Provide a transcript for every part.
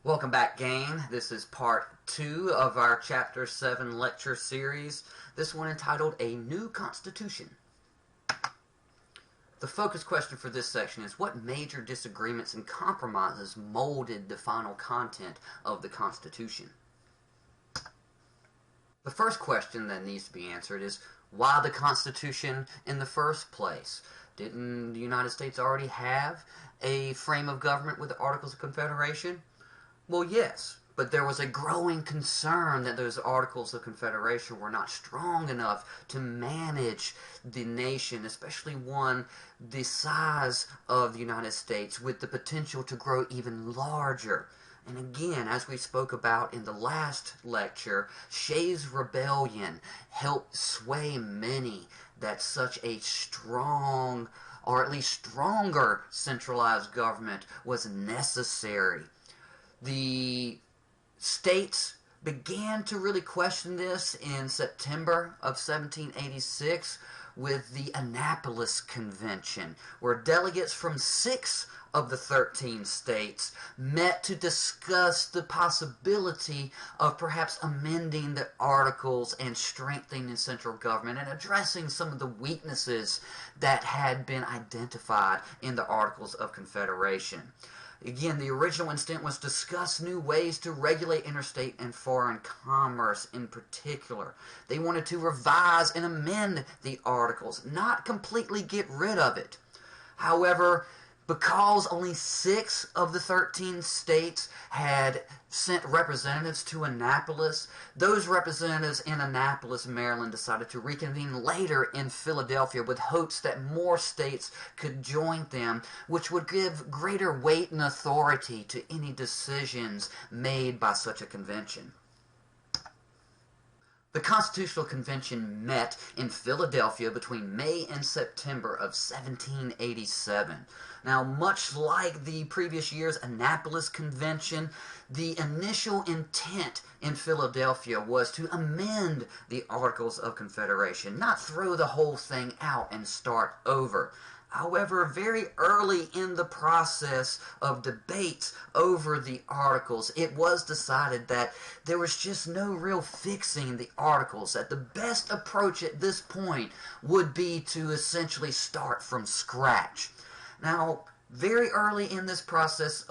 Welcome back, gang. This is part 2 of our Chapter 7 lecture series, this one entitled A New Constitution. The focus question for this section is what major disagreements and compromises molded the final content of the Constitution? The first question that needs to be answered is why the Constitution in the first place? Didn't the United States already have a frame of government with the Articles of Confederation? Well, yes, but there was a growing concern that those Articles of Confederation were not strong enough to manage the nation, especially one the size of the United States, with the potential to grow even larger. And again, as we spoke about in the last lecture, Shays' Rebellion helped sway many that such a strong, or at least stronger, centralized government was necessary. The states began to really question this in September of 1786 with the Annapolis Convention, where delegates from 6 of the 13 states met to discuss the possibility of perhaps amending the Articles and strengthening central government and addressing some of the weaknesses that had been identified in the Articles of Confederation. Again, the original intent was to discuss new ways to regulate interstate and foreign commerce in particular. They wanted to revise and amend the Articles, not completely get rid of it. However, because only 6 of the 13 states had sent representatives to Annapolis, those representatives in Annapolis, Maryland, decided to reconvene later in Philadelphia with hopes that more states could join them, which would give greater weight and authority to any decisions made by such a convention. The Constitutional Convention met in Philadelphia between May and September of 1787. Now, much like the previous year's Annapolis Convention, the initial intent in Philadelphia was to amend the Articles of Confederation, not throw the whole thing out and start over. However, very early in the process of debates over the Articles, it was decided that there was just no real fixing the Articles, that the best approach at this point would be to essentially start from scratch. Now, very early in this process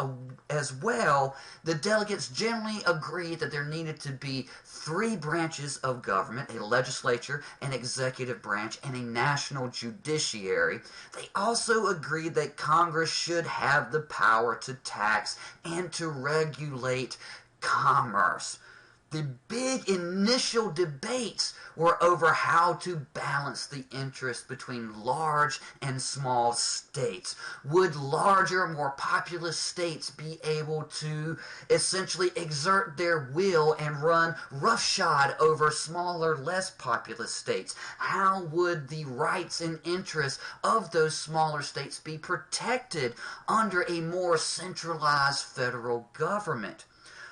as well, the delegates generally agreed that there needed to be 3 branches of government, a legislature, an executive branch, and a national judiciary. They also agreed that Congress should have the power to tax and to regulate commerce. The big initial debates were over how to balance the interest between large and small states. Would larger, more populous states be able to essentially exert their will and run roughshod over smaller, less populous states? How would the rights and interests of those smaller states be protected under a more centralized federal government?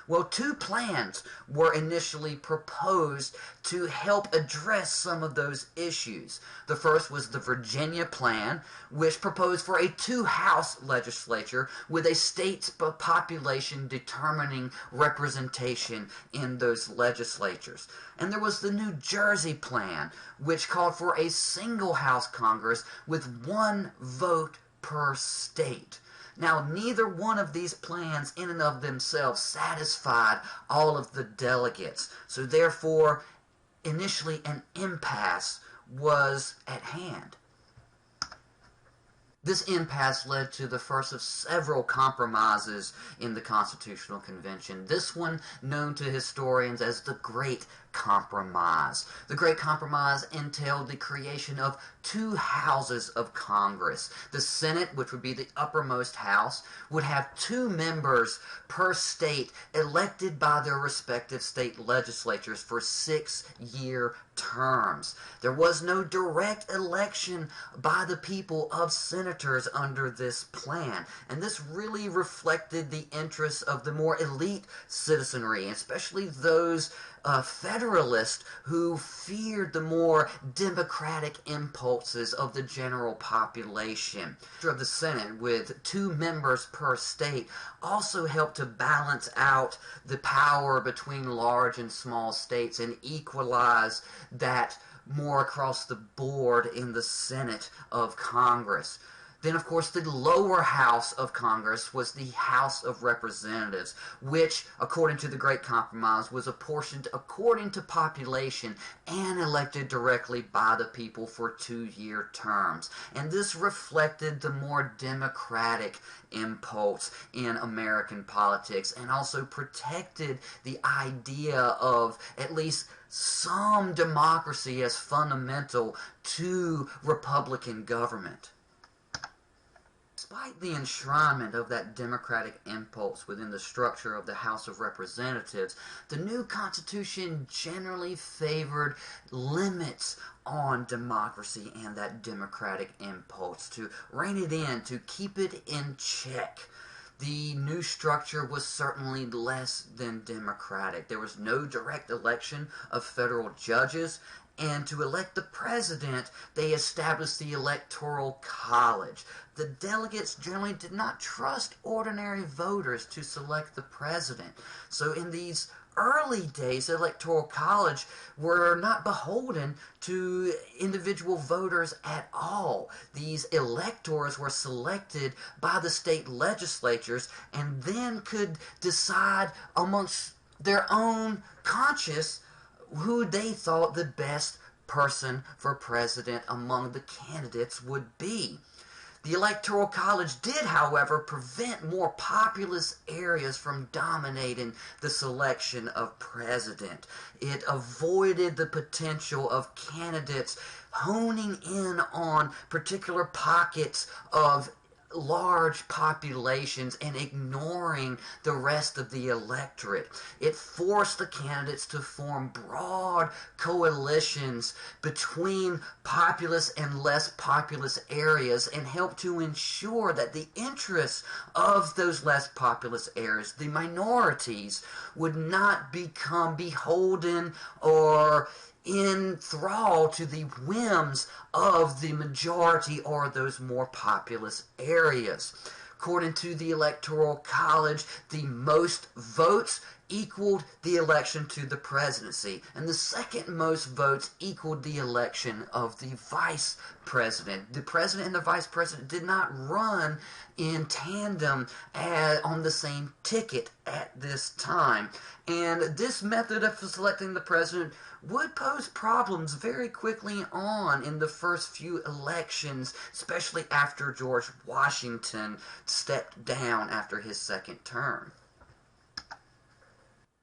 Well, 2 plans were initially proposed to help address some of those issues. The first was the Virginia Plan, which proposed for a 2-house legislature with a state's population determining representation in those legislatures. And there was the New Jersey Plan, which called for a single-house Congress with 1 vote per state. Now, neither one of these plans in and of themselves satisfied all of the delegates. So therefore, initially an impasse was at hand. This impasse led to the first of several compromises in the Constitutional Convention, this one known to historians as the Great Compromise. The Great Compromise entailed the creation of 2 houses of Congress. The Senate, which would be the uppermost house, would have 2 members per state elected by their respective state legislatures for 6-year terms. There was no direct election by the people of senators senators under this plan. And this really reflected the interests of the more elite citizenry, especially those Federalists who feared the more democratic impulses of the general population. Of the Senate, with 2 members per state, also helped to balance out the power between large and small states and equalize that more across the board in the Senate of Congress. Then, of course, the lower house of Congress was the House of Representatives, which, according to the Great Compromise, was apportioned according to population and elected directly by the people for 2-year terms. And this reflected the more democratic impulse in American politics and also protected the idea of at least some democracy as fundamental to Republican government. Despite the enshrinement of that democratic impulse within the structure of the House of Representatives, the new Constitution generally favored limits on democracy and that democratic impulse, to rein it in, to keep it in check. The new structure was certainly less than democratic. There was no direct election of federal judges, and to elect the president, they established the Electoral College. The delegates generally did not trust ordinary voters to select the president. So in these early days, the Electoral College were not beholden to individual voters at all. These electors were selected by the state legislatures and then could decide amongst their own conscience who they thought the best person for president among the candidates would be. The Electoral College did, however, prevent more populous areas from dominating the selection of president. It avoided the potential of candidates honing in on particular pockets of large populations and ignoring the rest of the electorate. It forced the candidates to form broad coalitions between populous and less populous areas and helped to ensure that the interests of those less populous areas, the minorities, would not become beholden or in thrall to the whims of the majority or those more populous areas. According to the Electoral College, the most votes equaled the election to the presidency, and the second most votes equaled the election of the vice president. The president and the vice president did not run in tandem on the same ticket at this time, and this method of selecting the president would pose problems very quickly on in the first few elections, especially after George Washington stepped down after his second term.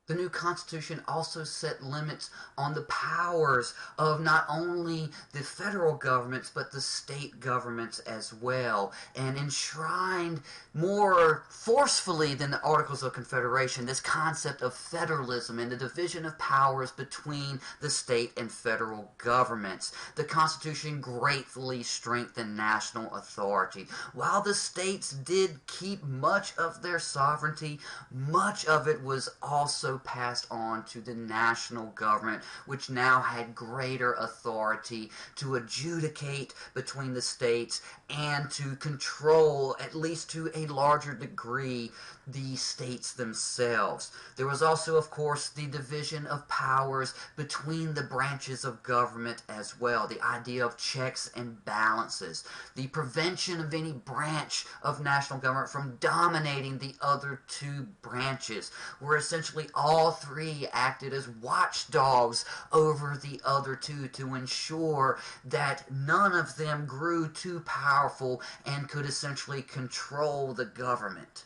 The new Constitution also set limits on the powers of not only the federal governments, but the state governments as well, and enshrined more forcefully than the Articles of Confederation this concept of federalism and the division of powers between the state and federal governments. The Constitution greatly strengthened national authority. While the states did keep much of their sovereignty, much of it was also passed on to the national government, which now had greater authority to adjudicate between the states and to control, at least to a larger degree, the states themselves. There was also, of course, the division of powers between the branches of government as well, the idea of checks and balances, the prevention of any branch of national government from dominating the other two branches, where essentially all three acted as watchdogs over the other two to ensure that none of them grew too powerful and could essentially control the government.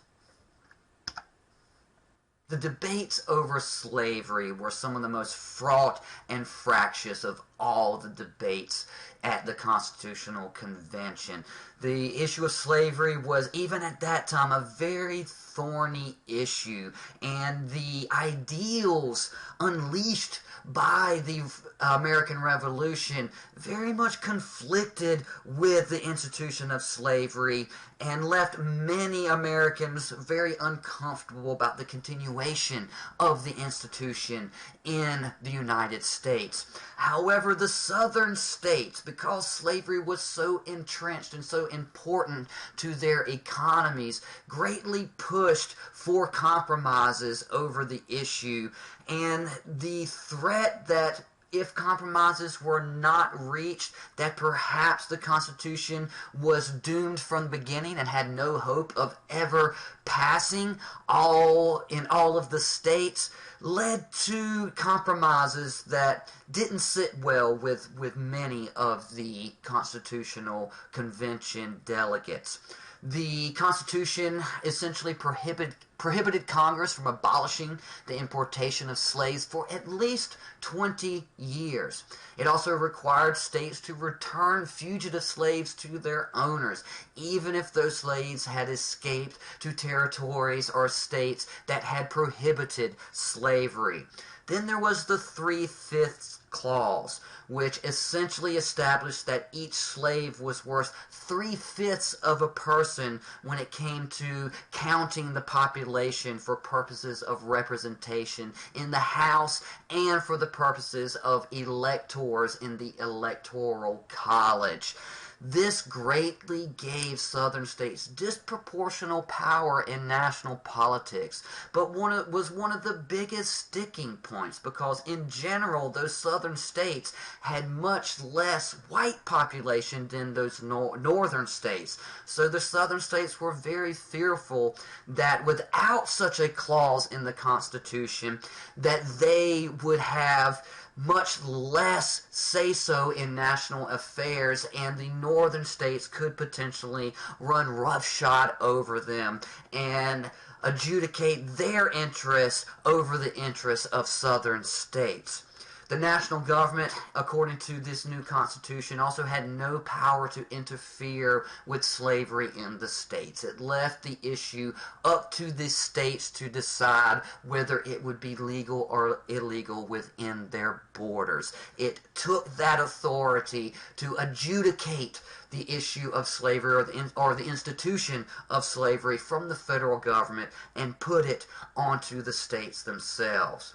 The debates over slavery were some of the most fraught and fractious of all the debates at the Constitutional Convention. The issue of slavery was, even at that time, a very thorny issue, and the ideals unleashed by the American Revolution very much conflicted with the institution of slavery and left many Americans very uncomfortable about the continuation of the institution in the United States. However, the southern states, because slavery was so entrenched and so important to their economies, greatly pushed for compromises over the issue, and the threat that if compromises were not reached, that perhaps the Constitution was doomed from the beginning and had no hope of ever passing in all of the states, led to compromises that didn't sit well with many of the Constitutional Convention delegates. The Constitution essentially prohibited Congress from abolishing the importation of slaves for at least 20 years. It also required states to return fugitive slaves to their owners, even if those slaves had escaped to territories or states that had prohibited slavery. Then there was the 3/5 clause, which essentially established that each slave was worth 3/5 of a person when it came to counting the population for purposes of representation in the House and for the purposes of electors in the Electoral College. This greatly gave southern states disproportional power in national politics, but was one of the biggest sticking points, because in general those southern states had much less white population than those northern states. So the southern states were very fearful that without such a clause in the Constitution, that they would have much less say-so in national affairs, and the northern states could potentially run roughshod over them and adjudicate their interests over the interests of southern states. The national government, according to this new Constitution, also had no power to interfere with slavery in the states. It left the issue up to the states to decide whether it would be legal or illegal within their borders. It took that authority to adjudicate the issue of slavery or the institution of slavery from the federal government and put it onto the states themselves.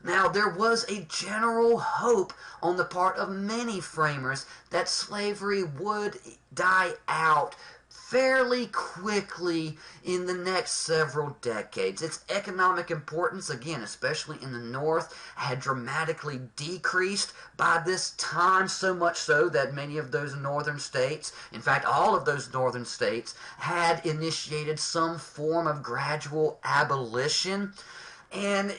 Now, there was a general hope on the part of many framers that slavery would die out fairly quickly in the next several decades. Its economic importance, again, especially in the North, had dramatically decreased by this time, so much so that many of those northern states, in fact all of those northern states, had initiated some form of gradual abolition. And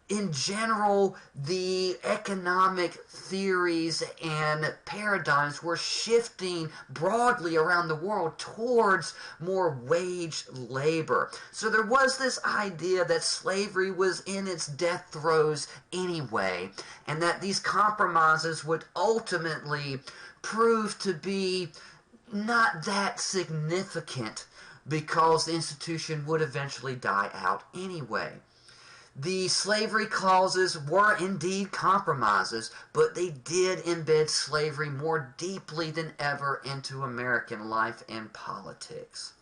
in general, the economic theories and paradigms were shifting broadly around the world towards more wage labor. So there was this idea that slavery was in its death throes anyway, and that these compromises would ultimately prove to be not that significant because the institution would eventually die out anyway. The slavery clauses were indeed compromises, but they did embed slavery more deeply than ever into American life and politics.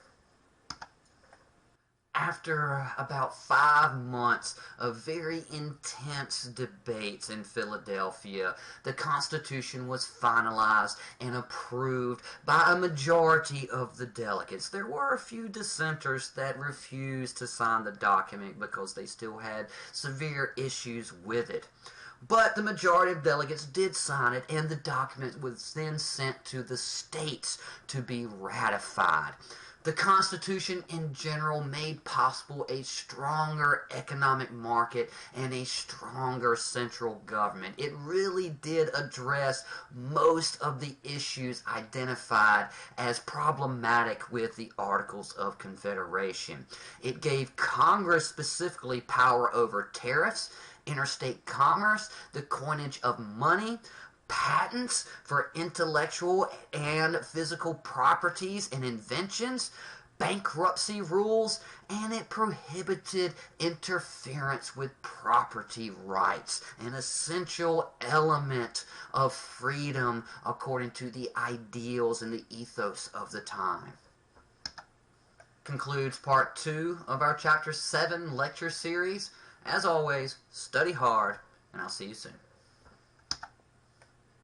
After about 5 months of very intense debates in Philadelphia, the Constitution was finalized and approved by a majority of the delegates. There were a few dissenters that refused to sign the document because they still had severe issues with it. But the majority of delegates did sign it, and the document was then sent to the states to be ratified. The Constitution in general made possible a stronger economic market and a stronger central government. It really did address most of the issues identified as problematic with the Articles of Confederation. It gave Congress specifically power over tariffs, interstate commerce, the coinage of money, patents for intellectual and physical properties and inventions, bankruptcy rules, and it prohibited interference with property rights, an essential element of freedom according to the ideals and the ethos of the time. Concludes part 2 of our Chapter 7 lecture series. As always, study hard, and I'll see you soon.